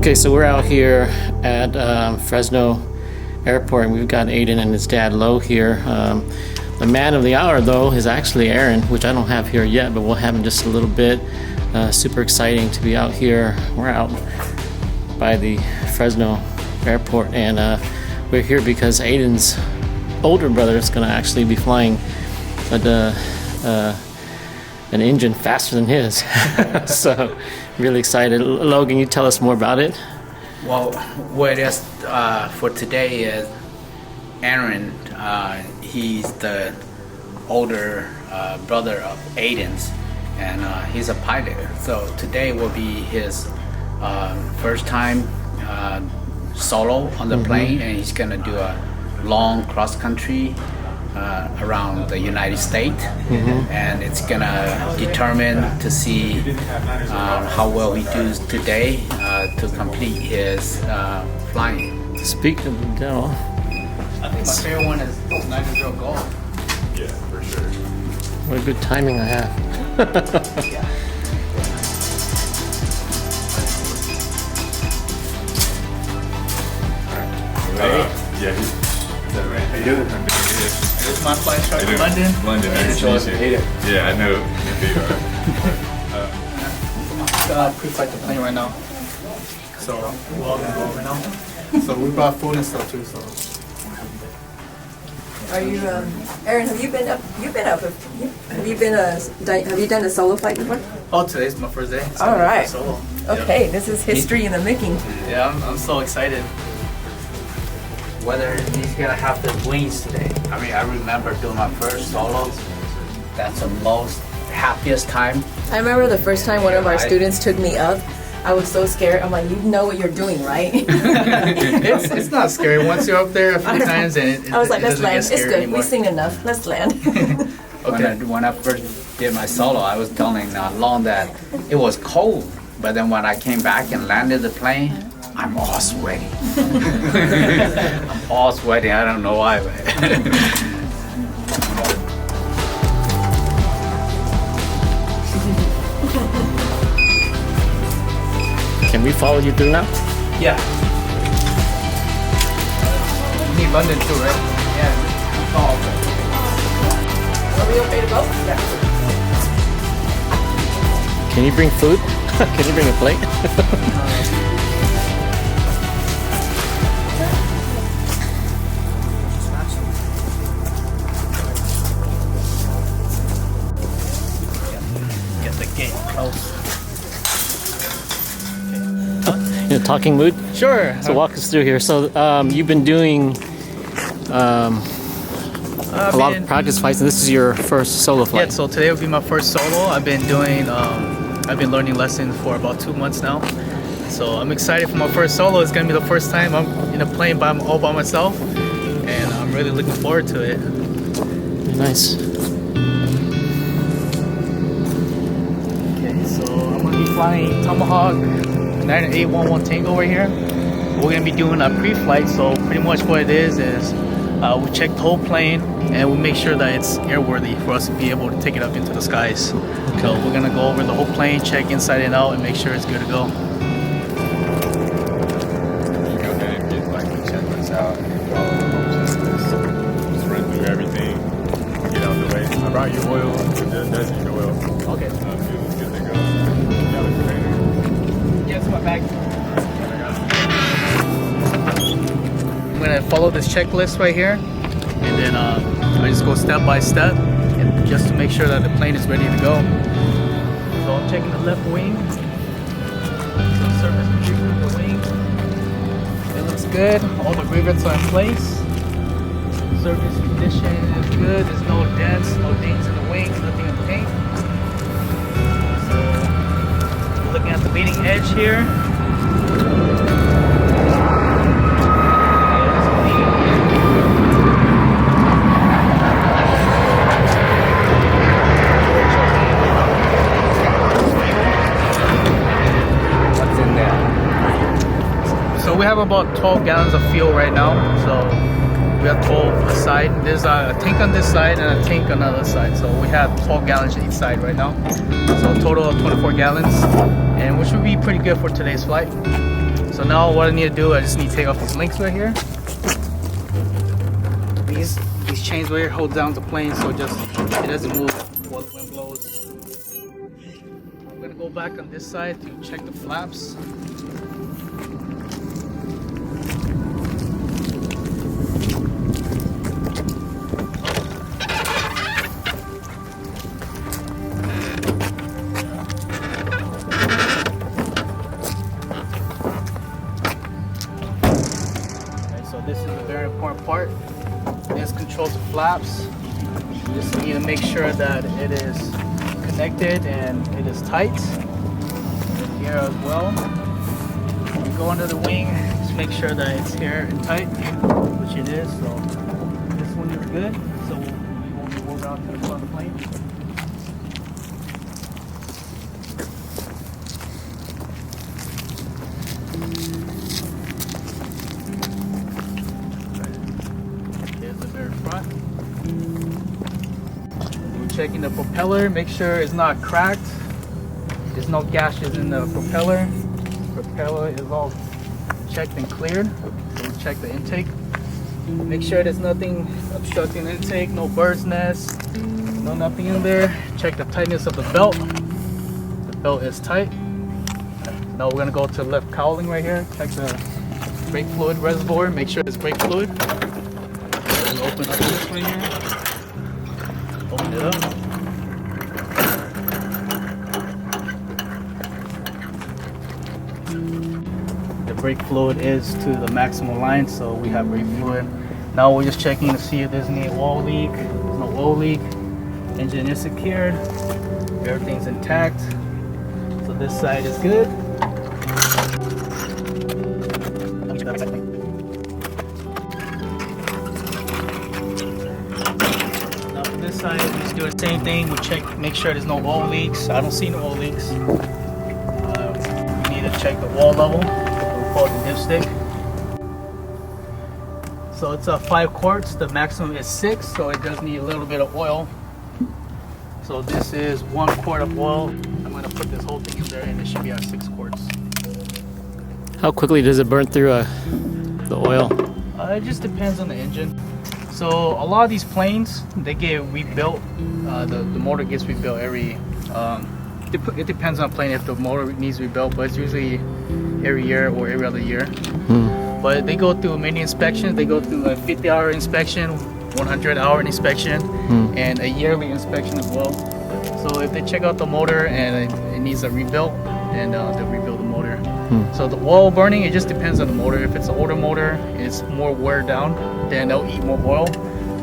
Okay, so we're out here at Fresno Airport, and we've got Aiden and his dad Lo here. The man of the hour, though, is actually Aaron, which I don't have here yet, but we'll have in just a little bit. Super exciting to be out here. We're out by the Fresno Airport, and we're here because Aiden's older brother is going to actually be flying an engine faster than his. So really excited. Logan, you tell us more about it? Well, what it is for today is Aaron. He's the older brother of Aiden's, and he's a pilot. So today will be his first time solo on the plane, and he's gonna do a long cross country around the United States, and it's gonna determine to see how well he does today to complete his flying. Speaking of the devil, I think my favorite one is Niagara Gold. Yeah, for sure. what a good timing I have. Yeah, is that right? How you doing? I'm doing good. This is my flight start to London. London, nice to meet you. Yeah, I know. Pre-flight the plane right now. So we're all gonna go over now. So we brought food and stuff too. So. Are you, Aaron? Have you been up? Have you done a solo flight before? Oh, today's my first day. So All right. Solo. Okay, this is history in the making. Yeah, I'm so excited. Whether he's gonna have the wings today. I mean, I remember doing my first solo. That's the most happiest time. I remember the first time one of our students took me up. I was so scared. I'm like, you know what you're doing, right? It's not scary once you're up there a few times, and I was like, let's doesn't land. get It's scary good. anymore. We sing enough. Let's land. When I first did my solo, I was telling Long that it was cold, but then when I came back and landed the plane, I'm all sweaty. I'm all sweaty. I don't know why, but. Can we follow you through now? Yeah. You need London too, right? Yeah. Oh, Are we okay to go? Yeah. Can you bring food? Can you bring a plate? Get the gate close. In a talking mood? Sure. So walk us through here. So you've been doing a lot of practice flights, and this is your first solo flight. Yeah, so today will be my first solo. I've been learning lessons for about 2 months now. So I'm excited for my first solo. It's gonna be the first time I'm in a plane all by myself, and I'm really looking forward to it. Nice. Okay, so I'm gonna be flying Tomahawk 9811 Tango right here. We're gonna be doing a pre-flight, so pretty much what it is we check the whole plane and we make sure that it's airworthy for us to be able to take it up into the skies. So we're gonna go over the whole plane, check inside and out, and make sure it's good to go. You go ahead and get like the checklist out and follow the whole checklist. Just run through everything, get out the way. I brought your oil, that's your oil. Okay. Fuel is good to go. Container. Yeah, it's my bag. I'm gonna follow this checklist right here, and then I just go step by step, and just to make sure that the plane is ready to go. So I'm checking the left wing. So surface condition of the wing. It looks good. All the rivets are in place. Surface condition is good. There's no dents, no dings in the wings, nothing in paint. So looking at the leading edge here. So we have about 12 gallons of fuel right now. So we have 12 aside. There's a tank on this side and a tank on the other side. So we have 12 gallons each side right now. So a total of 24 gallons, and which would be pretty good for today's flight. So now what I need to do, I just need to take off these links right here. These chains right here hold down the plane so it doesn't move while the wind blows. I'm gonna go back on this side to check the flaps. This is a very important part. This controls the flaps. You just need to make sure that it is connected and it is tight. And here as well. When you go under the wing, just make sure that it's here and tight, which it is. So this one is good. So we won't move out to the front of the plane. We're checking the propeller, make sure it's not cracked. There's no gashes in the propeller. Propeller is all checked and cleared. So we'll check the intake. Make sure there's nothing obstructing the intake, no bird's nest, no nothing in there. Check the tightness of the belt. The belt is tight. Now we're gonna go to the left cowling right here. Check the brake fluid reservoir. Make sure there's brake fluid. We'll open up this right here. Open it up. The brake fluid is to the maximum line, so we have brake fluid. Now we're just checking to see if there's any oil leak. There's no oil leak. Engine is secured. Everything's intact. So this side is good. Side, we just do the same thing. We check, make sure there's no oil leaks. I don't see no oil leaks. We need to check the oil level. We'll call it the dipstick. So it's 5 quarts. The maximum is 6, so it does need a little bit of oil. So this is 1 quart of oil. I'm gonna put this whole thing in there, and it should be at 6 quarts. How quickly does it burn through the oil? It just depends on the engine. So a lot of these planes, they get rebuilt. The motor gets rebuilt every. It depends on the plane if the motor needs rebuilt, but it's usually every year or every other year. But they go through many inspections. They go through a 50-hour inspection, 100-hour inspection, and a yearly inspection as well. So if they check out the motor and it needs a rebuild, then they'll rebuild the motor. So the oil burning, it just depends on the motor. If it's an older motor, it's more wear down, then they'll eat more oil.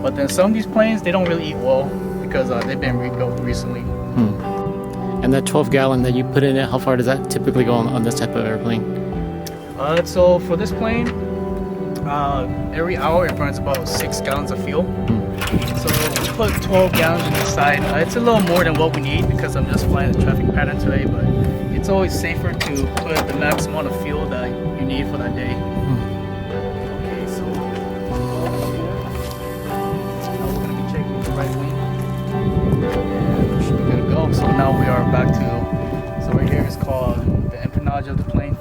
But then some of these planes, they don't really eat oil because they've been rebuilt recently. And that 12-gallon that you put in it, how far does that typically go on this type of airplane? So for this plane, every hour it burns about 6 gallons of fuel. So we put 12 gallons on the side. It's a little more than what we need because I'm just flying the traffic pattern today, but it's always safer to put the max amount of fuel that you need for that day. Okay, so now we're going to be checking the right wing. And we should be good to go. So now we are back to, so right here is called the empennage of the plane.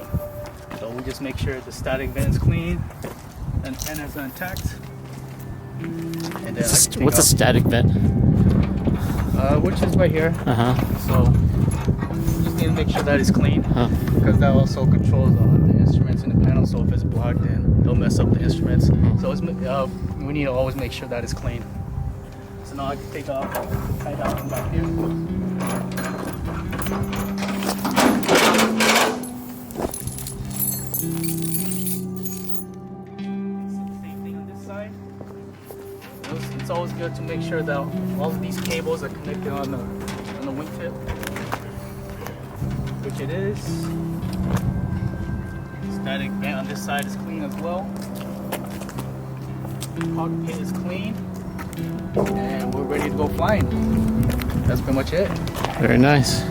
So we just make sure the static vent is clean, antennas are intact. And then What's a static vent? Which is right here. So we just need to make sure that is clean because that also controls the instruments in the panel. So if it's blocked, then they'll mess up the instruments. So it's, we need to always make sure that is clean. So now I can take off, tie that one back here. Same thing on this side. It's always good to make sure that all of these cables are connected on the wingtip, which it is. Static vent on this side is clean as well. Cockpit is clean, and we're ready to go flying. That's pretty much it. Very nice.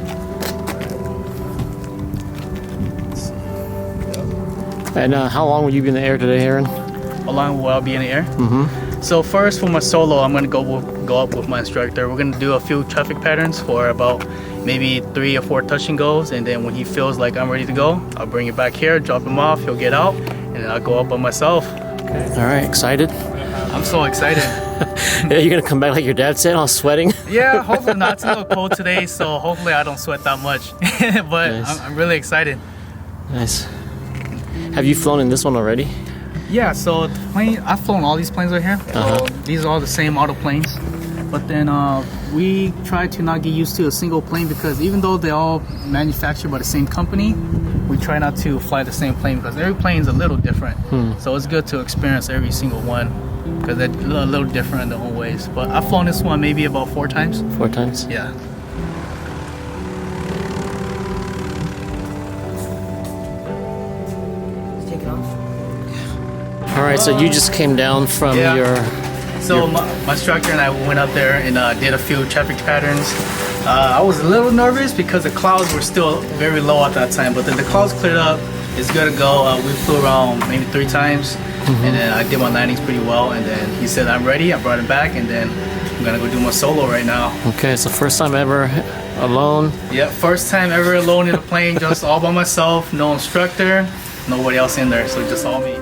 And how long will you be in the air today, Aaron? How long will I be in the air? So first for my solo, I'm gonna go go up with my instructor. We're gonna do a few traffic patterns for about maybe 3 or 4 touch and goes, and then when he feels like I'm ready to go, I'll bring it back here, drop him off, he'll get out, and then I'll go up by myself. All right, excited? I'm so excited. Yeah, you're gonna come back like your dad said, all sweating? Yeah, hopefully not. It's a little cold today, so hopefully I don't sweat that much. But Nice. I'm really excited. Nice. Have you flown in this one already? Yeah, so the plane, I've flown all these planes right here. Uh-huh. So these are all the same auto planes. But then we try to not get used to a single plane because even though they're all manufactured by the same company, we try not to fly the same plane because every plane's a little different. So it's good to experience every single one because they're a little different in their own ways. But I've flown this one maybe about 4 times. 4 times? Yeah. Take it off. All right, so you just came down from Yeah. your... So my instructor and I went up there and did a few traffic patterns. I was a little nervous because the clouds were still very low at that time, but then the clouds cleared up. It's good to go. We flew around maybe 3 times, and then I did my landings pretty well. And then he said, "I'm ready." I brought him back, and then I'm gonna go do my solo right now. Okay, so first time ever alone. Yep, first time ever alone in a plane, just all by myself, no instructor, nobody else in there, so just all me.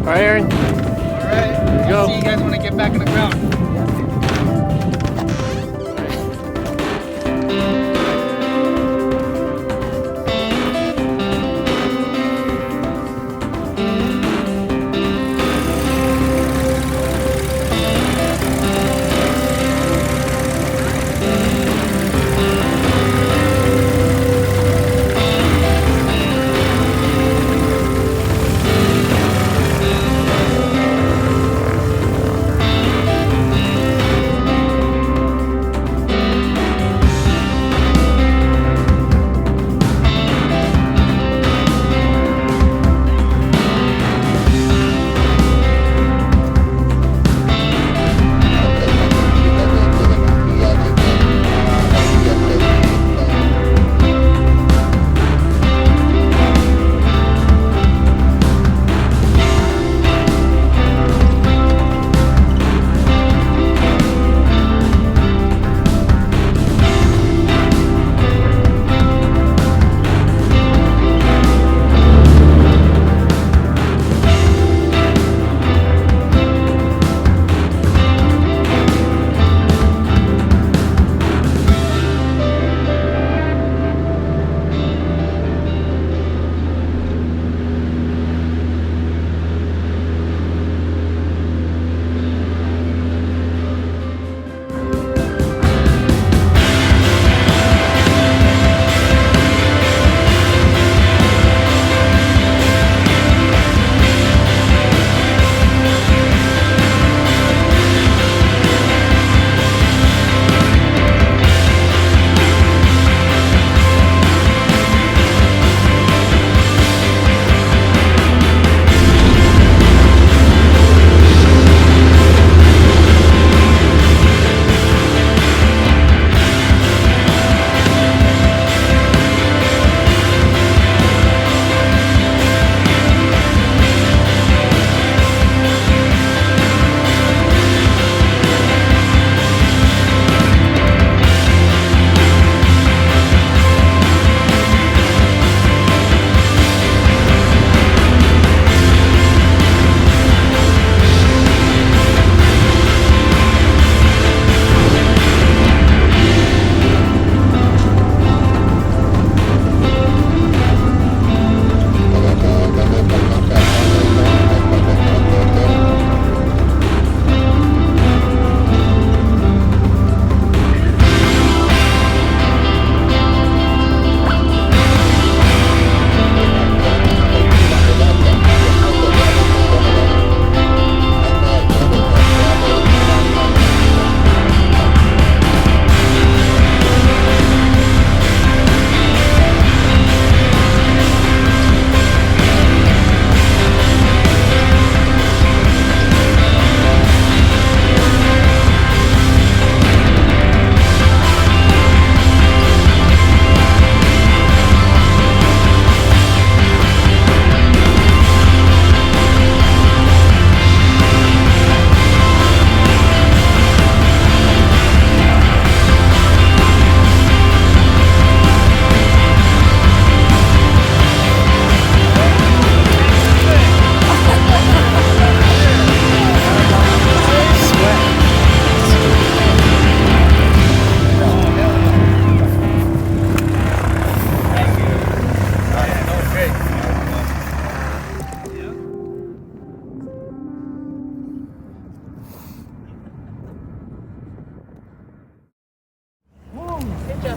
All right, Aaron. All right, Go. I'll see you guys when I get back in the ground.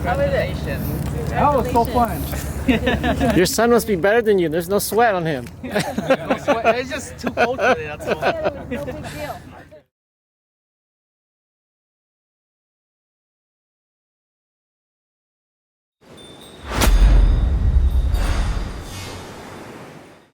Congratulations. That was so fun. Your son must be better than you. There's no sweat on him. No sweat. It's just too cold today, that's all. No big deal.